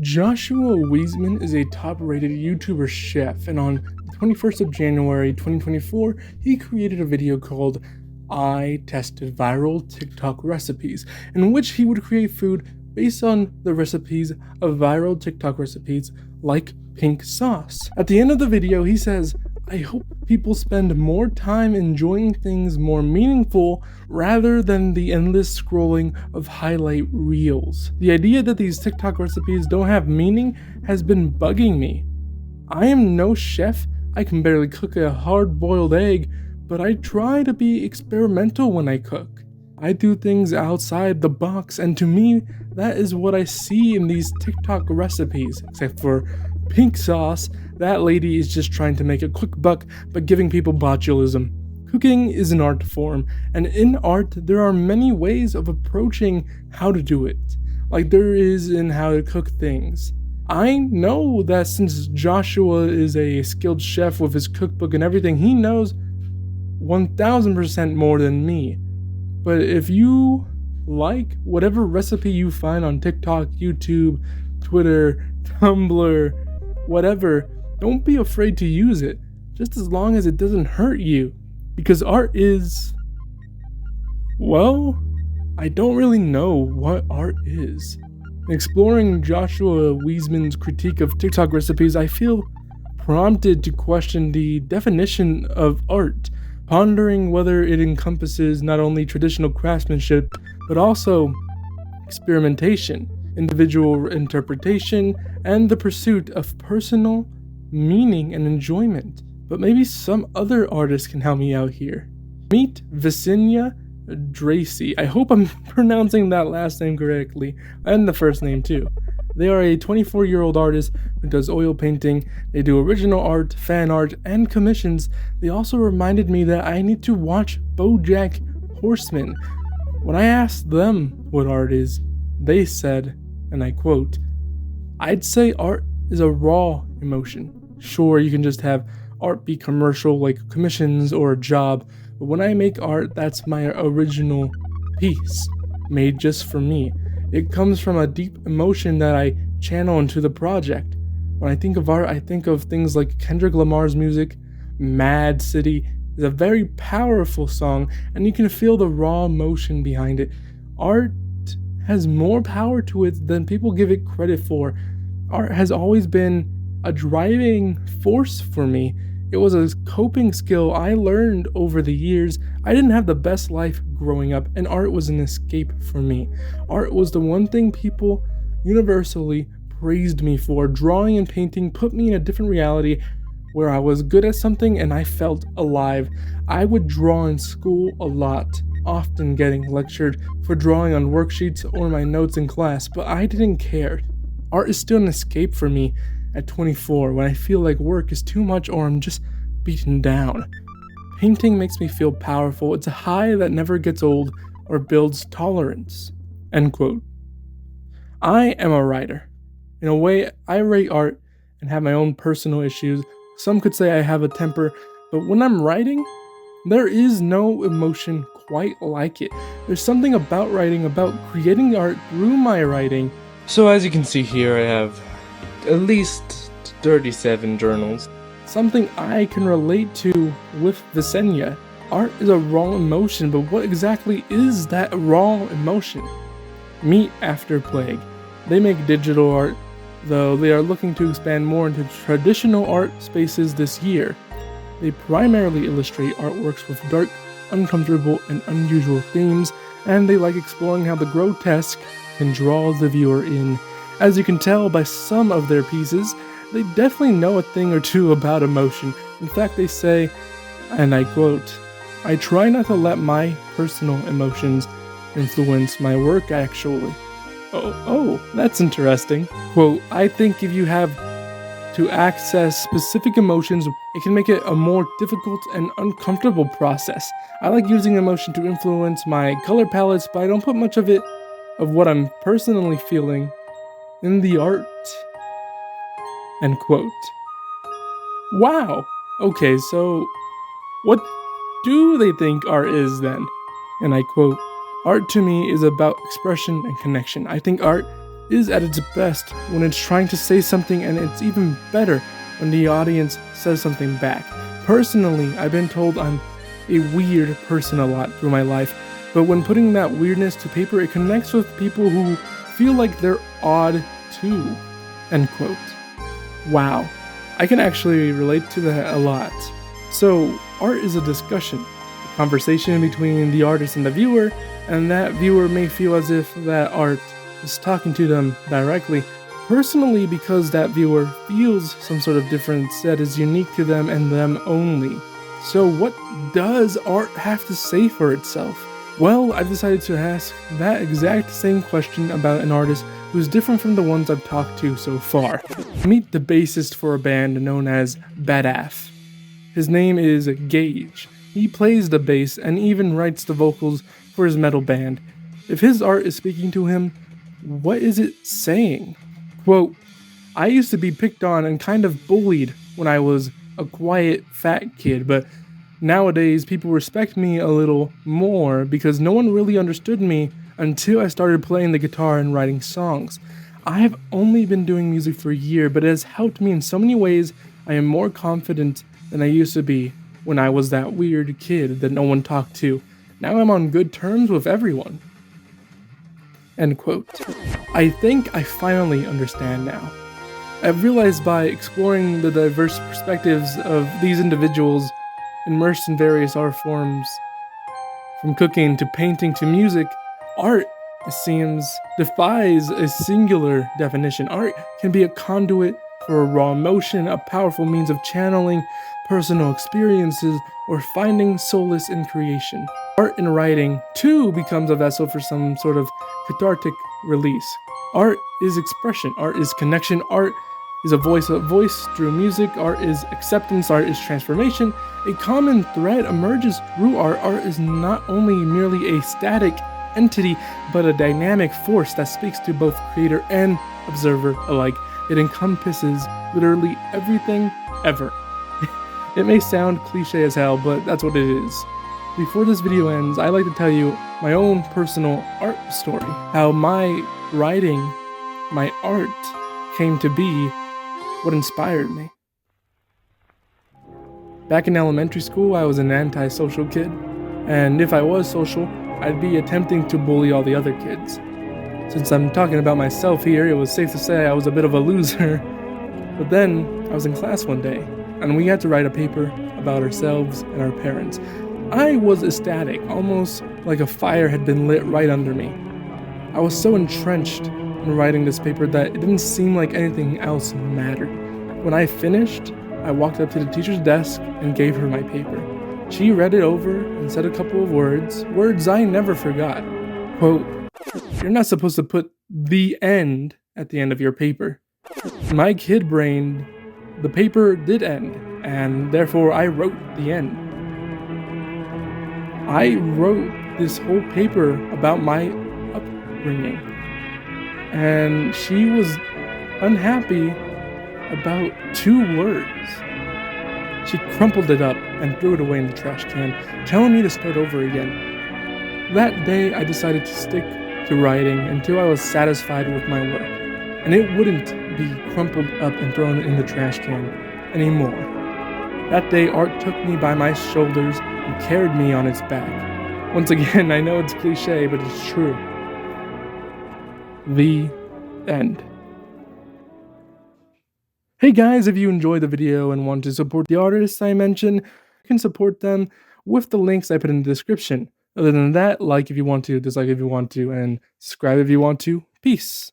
Joshua Wiesman is a top-rated YouTuber chef, and on the 21st of January 2024, he created a video called I Tested Viral TikTok Recipes, in which he would create food based on the recipes of viral TikTok recipes like pink sauce. At the end of the video, he says, "I hope people spend more time enjoying things more meaningful rather than the endless scrolling of highlight reels." The idea that these TikTok recipes don't have meaning has been bugging me. I am no chef, I can barely cook a hard-boiled egg, but I try to be experimental when I cook. I do things outside the box, and to me, that is what I see in these TikTok recipes, except for pink sauce. That lady is just trying to make a quick buck by giving people botulism. Cooking is an art form, and in art, there are many ways of approaching how to do it, like there is in how to cook things. I know that since Joshua is a skilled chef with his cookbook and everything, he knows 1000% more than me. But if you like whatever recipe you find on TikTok, YouTube, Twitter, Tumblr, whatever, don't be afraid to use it, just as long as it doesn't hurt you. Because art is... well, I don't really know what art is. Exploring Joshua Wiesman's critique of TikTok recipes, I feel prompted to question the definition of art, pondering whether it encompasses not only traditional craftsmanship, but also experimentation, individual interpretation, and the pursuit of personal meaning and enjoyment. But maybe some other artists can help me out here. Meet Visenya. I hope I'm pronouncing that last name correctly, and the first name too. They are a 24-year-old artist who does oil painting. They do original art, fan art, and commissions. They also reminded me that I need to watch BoJack Horseman. When I asked them what art is, they said, and I quote, "I'd say art is a raw emotion. Sure, you can just have art be commercial like commissions or a job, but when I make art, that's my original piece, made just for me. It comes from a deep emotion that I channel into the project. When I think of art, I think of things like Kendrick Lamar's music. Mad City is a very powerful song, and you can feel the raw emotion behind it. Art has more power to it than people give it credit for. Art has always been a driving force for me. It was a coping skill I learned over the years. I didn't have the best life growing up, and art was an escape for me. Art was the one thing people universally praised me for. Drawing and painting put me in a different reality where I was good at something and I felt alive. I would draw in school a lot, often getting lectured for drawing on worksheets or my notes in class, but I didn't care. Art is still an escape for me at 24 when I feel like work is too much or I'm just beaten down. Painting makes me feel powerful. It's a high that never gets old or builds tolerance." End quote. I am a writer. In a way, I write art and have my own personal issues. Some could say I have a temper, but when I'm writing, there is no emotion quite like it. There's something about writing, about creating art through my writing. So as you can see here, I have at least 37 journals. Something I can relate to with Visenya. Art is a raw emotion, but what exactly is that raw emotion? Meet AfterPlague. They make digital art, though they are looking to expand more into traditional art spaces this year. They primarily illustrate artworks with dark, uncomfortable, and unusual themes, and they like exploring how the grotesque can draw the viewer in. As you can tell by some of their pieces, they definitely know a thing or two about emotion. In fact, they say, and I quote, "I try not to let my personal emotions influence my work actually." Oh, that's interesting. Quote, "I think if you have to access specific emotions, it can make it a more difficult and uncomfortable process. I like using emotion to influence my color palettes, but I don't put much of what I'm personally feeling in the art." End quote. Wow. Okay, so what do they think art is then? And I quote, "Art to me is about expression and connection. I think art is at its best when it's trying to say something, and it's even better when the audience says something back. Personally, I've been told I'm a weird person a lot through my life, but when putting that weirdness to paper, it connects with people who feel like they're odd too. End quote. Wow, I can actually relate to that a lot. So, art is a discussion, a conversation between the artist and the viewer, and that viewer may feel as if that art is talking to them directly, personally because that viewer feels some sort of difference that is unique to them and them only. So what does art have to say for itself? Well, I've decided to ask that exact same question about an artist who's different from the ones I've talked to so far. Meet the bassist for a band known as Badaf. His name is Gage. He plays the bass and even writes the vocals for his metal band. If his art is speaking to him, what is it saying? Quote, I used to be picked on and kind of bullied when I was a quiet, fat kid, but nowadays people respect me a little more because no one really understood me until I started playing the guitar and writing songs. I have only been doing music for a year, but it has helped me in so many ways. I am more confident than I used to be when I was that weird kid that no one talked to. Now I'm on good terms with everyone. End quote. I think I finally understand now. I've realized by exploring the diverse perspectives of these individuals immersed in various art forms, from cooking to painting to music, art, it seems, defies a singular definition. Art can be a conduit for a raw emotion, a powerful means of channeling personal experiences, or finding solace in creation. Art in writing, too, becomes a vessel for some sort of cathartic release. Art is expression, art is connection, art is a voice through music, art is acceptance, art is transformation. A common thread emerges through art. Art is not only merely a static entity, but a dynamic force that speaks to both creator and observer alike. It encompasses literally everything ever. It may sound cliche as hell, but that's what it is. Before this video ends, I like to tell you my own personal art story. How my writing, my art, came to be what inspired me. Back in elementary school, I was an antisocial kid, and if I was social, I'd be attempting to bully all the other kids. Since I'm talking about myself here, it was safe to say I was a bit of a loser. But then, I was in class one day, and we had to write a paper about ourselves and our parents. I was ecstatic, almost like a fire had been lit right under me. I was so entrenched in writing this paper that it didn't seem like anything else mattered. When I finished, I walked up to the teacher's desk and gave her my paper. She read it over and said a couple of words I never forgot. Quote, "You're not supposed to put the end at the end of your paper." In my kid brain, the paper did end, and therefore I wrote the end. I wrote this whole paper about my upbringing, and she was unhappy about 2 words. She crumpled it up and threw it away in the trash can, telling me to start over again. That day, I decided to stick to writing until I was satisfied with my work, and it wouldn't be crumpled up and thrown in the trash can anymore. That day, art took me by my shoulders and carried me on its back. Once again, I know it's cliche, but it's true. The end. Hey guys, if you enjoyed the video and want to support the artists I mentioned, you can support them with the links I put in the description. Other than that, like if you want to, dislike if you want to, and subscribe if you want to. Peace.